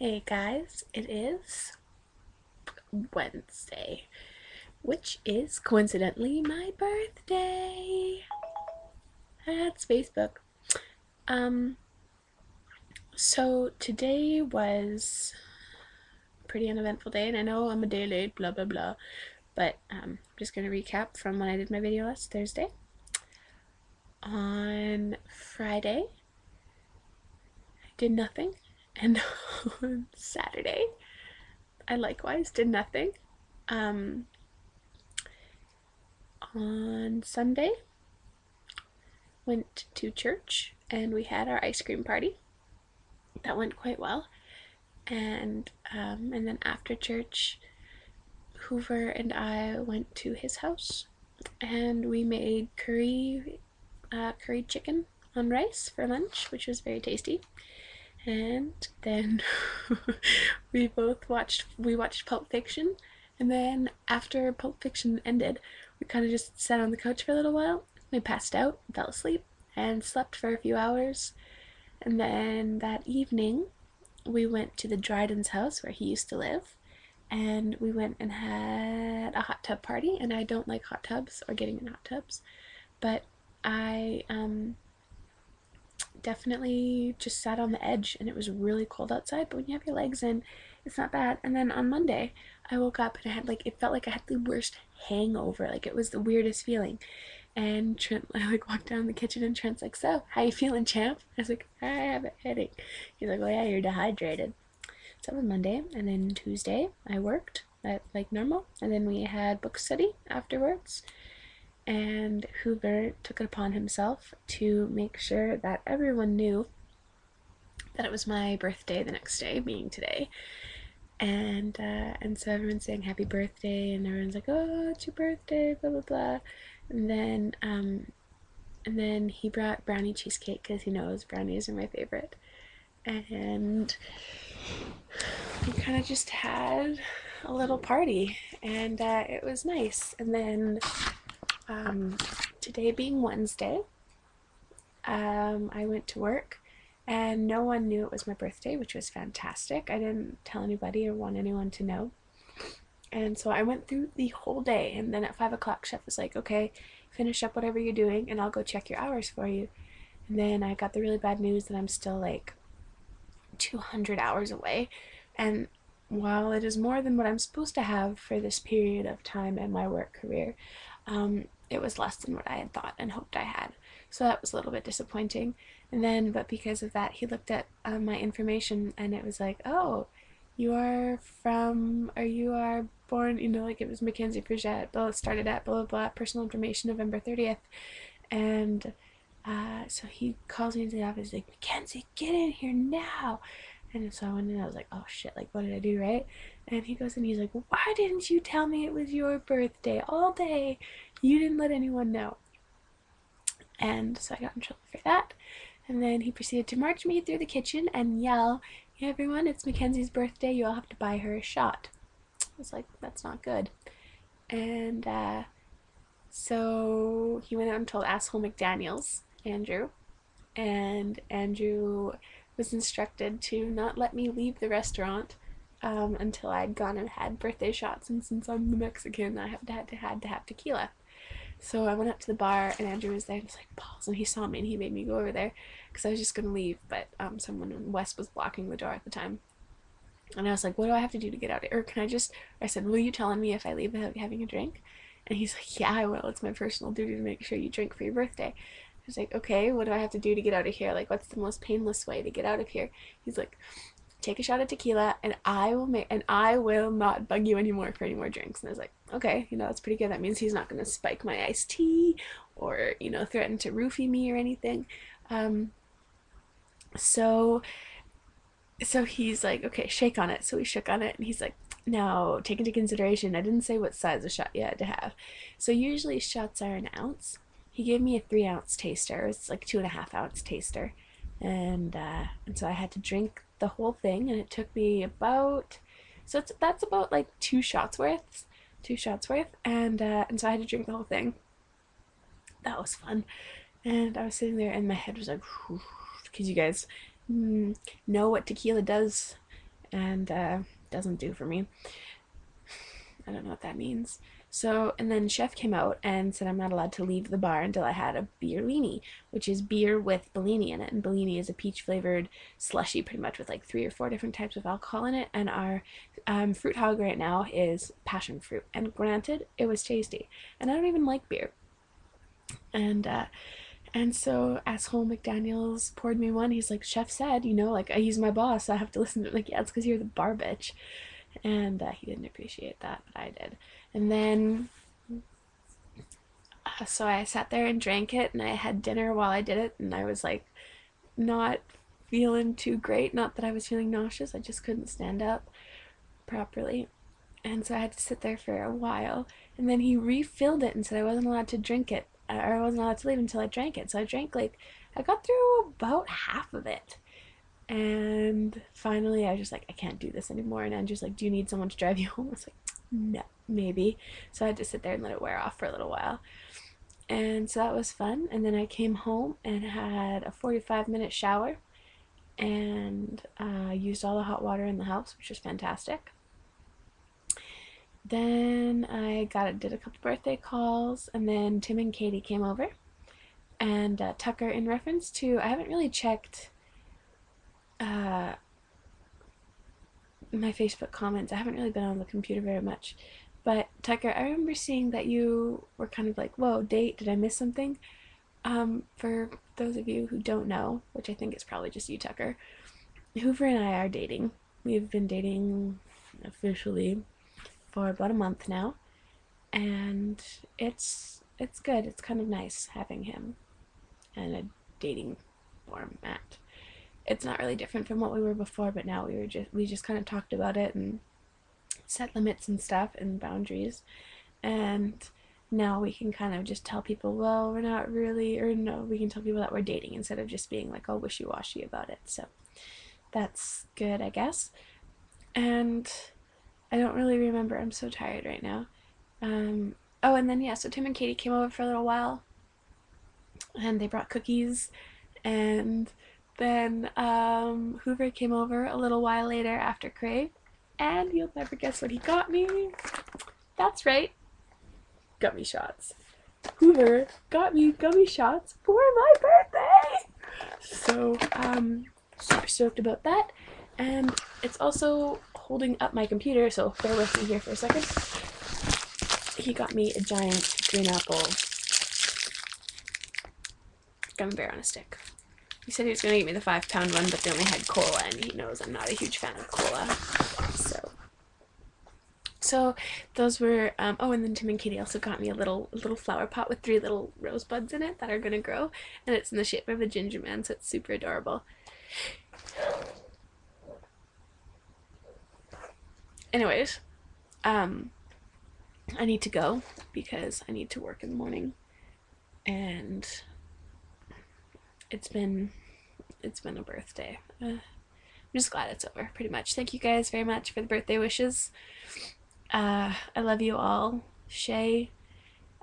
Hey guys, it is Wednesday, which is coincidentally my birthday. That's Facebook. Um, so today was a pretty uneventful day, and I know I'm a day late, blah blah blah, but I'm just gonna recap from when I did my video last Thursday. On Friday, I did nothing, and on Saturday, I likewise did nothing. Um, on Sunday, went to church and we had our ice cream party. That went quite well. And then after church, Hoover and I went to his house and we made curry chicken on rice for lunch, which was very tasty. And then we watched Pulp Fiction, and then after Pulp Fiction ended, we kind of just sat on the couch for a little while. We passed out, fell asleep, and slept for a few hours. And then that evening, we went to the Dryden's house where he used to live, and we went and had a hot tub party. And I don't like hot tubs or getting in hot tubs, but I definitely just sat on the edge, and it was really cold outside, but when you have your legs in, it's not bad. And then on Monday, I woke up and I had it felt like I had the worst hangover. Like, it was the weirdest feeling. And Trent, I walked down in the kitchen, and Trent's like, "So, how you feeling, champ?" I was like, "I have a headache." He's like, "Well, yeah, you're dehydrated." So that was Monday. And then Tuesday, I worked like normal. And then we had book study afterwards. And Hoover took it upon himself to make sure that everyone knew that it was my birthday the next day, being today. And so everyone's saying happy birthday, and everyone's like, "Oh, it's your birthday," blah blah blah. And then he brought brownie cheesecake because he knows brownies are my favorite. And we kind of just had a little party, and it was nice. And then today being Wednesday, I went to work, and no one knew it was my birthday, which was fantastic. I didn't tell anybody or want anyone to know. And so I went through the whole day, and then at 5 o'clock, chef was like, "Okay, finish up whatever you're doing, and I'll go check your hours for you." And then I got the really bad news that I'm still like 200 hours away. And while it is more than what I'm supposed to have for this period of time in my work career, it was less than what I had thought and hoped I had. So that was a little bit disappointing. And then, but because of that, he looked at my information, and it was like, "Oh, you are from, or you are born," like it was Mackenzie Frigette, started at blah blah blah, personal information November 30th. And so he calls me into the office, like, "Mackenzie, get in here now." And so I went in, and I was like, "Oh shit, like, what did I do, right?" And he goes and he's like, "Why didn't you tell me it was your birthday all day? You didn't let anyone know." And so I got in trouble for that. And then he proceeded to march me through the kitchen and yell, "Hey everyone, it's Mackenzie's birthday. You all have to buy her a shot." I was like, "That's not good." And so he went out and told asshole McDaniels, Andrew, and Andrew was instructed to not let me leave the restaurant until I'd gone and had birthday shots. And since I'm the Mexican, I had to have tequila. So I went up to the bar, and Andrew was there, and was like, "Balls," and he saw me, and he made me go over there because I was just gonna leave, but someone, Wes, was blocking the door at the time. And I was like, "What do I have to do to get out of here? Or can I just?" I said, "Will you tell me if I leave without having a drink?" And he's like, "Yeah, I will. It's my personal duty to make sure you drink for your birthday." I was like, "Okay, what do I have to do to get out of here? Like, what's the most painless way to get out of here?" He's like, "Take a shot of tequila, and I will not bug you anymore for any more drinks." And I was like, "Okay, that's pretty good. That means he's not gonna spike my iced tea or threaten to roofie me or anything." Um, so so he's like, "Okay, shake on it." So we shook on it, and he's like, "Now, take into consideration, I didn't say what size of shot you had to have. So usually shots are an ounce. He gave me a 3 ounce taster. It's like 2.5 ounce taster, and so I had to drink the whole thing, and it took me about, that's about like 2 shots worth, and so I had to drink the whole thing. That was fun. And I was sitting there, and my head was like, because you guys know what tequila does and doesn't do for me. I don't know what that means. So, and then Chef came out and said I'm not allowed to leave the bar until I had a beerlini, which is beer with Bellini in it. And Bellini is a peach flavored slushy, pretty much with like 3 or 4 different types of alcohol in it. And our fruit hog right now is passion fruit. And granted, it was tasty. And I don't even like beer. And so asshole McDaniels poured me one. He's like, Chef said, you know, like he's my boss, so I have to listen to it. Like, yeah, it's because you're the bar bitch. And he didn't appreciate that, but I did. And then so I sat there and drank it, and I had dinner while I did it, and I was like not feeling too great. Not that I was feeling nauseous, I just couldn't stand up properly. And so I had to sit there for a while, and then he refilled it and said I wasn't allowed to drink it, or I wasn't allowed to leave until I drank it. So I drank like, I got through about half of it. And finally, I was just like, I can't do this anymore. And Andrew's like, do you need someone to drive you home? I was like, no, maybe. So I had to sit there and let it wear off for a little while. And so that was fun. And then I came home and had a 45-minute shower and used all the hot water in the house, which was fantastic. Then I did a couple birthday calls, and then Tim and Katie came over. And Tucker, in reference to, I haven't really checked my Facebook comments. I haven't really been on the computer very much. But Tucker, I remember seeing that you were kind of like, whoa, date, did I miss something? For those of you who don't know, which I think is probably just you, Tucker, Hoover and I are dating. We've been dating officially for about a month now, and it's good. It's kind of nice having him in a dating format. It's not really different from what we were before, but now we just kind of talked about it and set limits and stuff and boundaries, and now we can kind of just tell people, well, we're not really, or no, we can tell people that we're dating instead of just being like all wishy-washy about it. So that's good, I guess. And I don't really remember. I'm so tired right now. Oh, and then yeah, so Tim and Katie came over for a little while, and they brought cookies, and then Hoover came over a little while later after Crave, and you'll never guess what he got me. That's right, gummy shots. Hoover got me gummy shots for my birthday. So super stoked about that. And it's also holding up my computer, so bear with me here for a second. He got me a giant green apple gummy bear on a stick. He said he was going to get me the 5-pound one, but they only had cola, and he knows I'm not a huge fan of cola. So those were, oh, and then Tim and Katie also got me a little flower pot with 3 little rosebuds in it that are going to grow, and it's in the shape of a ginger man, so it's super adorable. Anyways, I need to go because I need to work in the morning, and it's been a birthday. I'm just glad it's over, pretty much. Thank you guys very much for the birthday wishes. I love you all. Shay,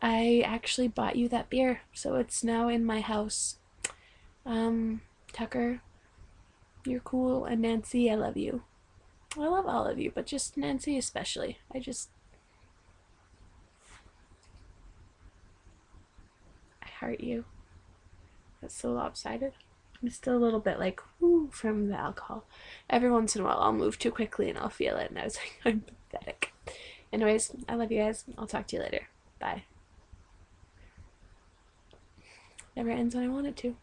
I actually bought you that beer, so it's now in my house. Tucker, you're cool, and Nancy, I love you. I love all of you, but just Nancy especially. I heart you. That's so lopsided. I'm still a little bit like, whoo, from the alcohol. Every once in a while I'll move too quickly and I'll feel it, and I was like, I'm pathetic. Anyways, I love you guys. I'll talk to you later. Bye. Never ends when I want it to.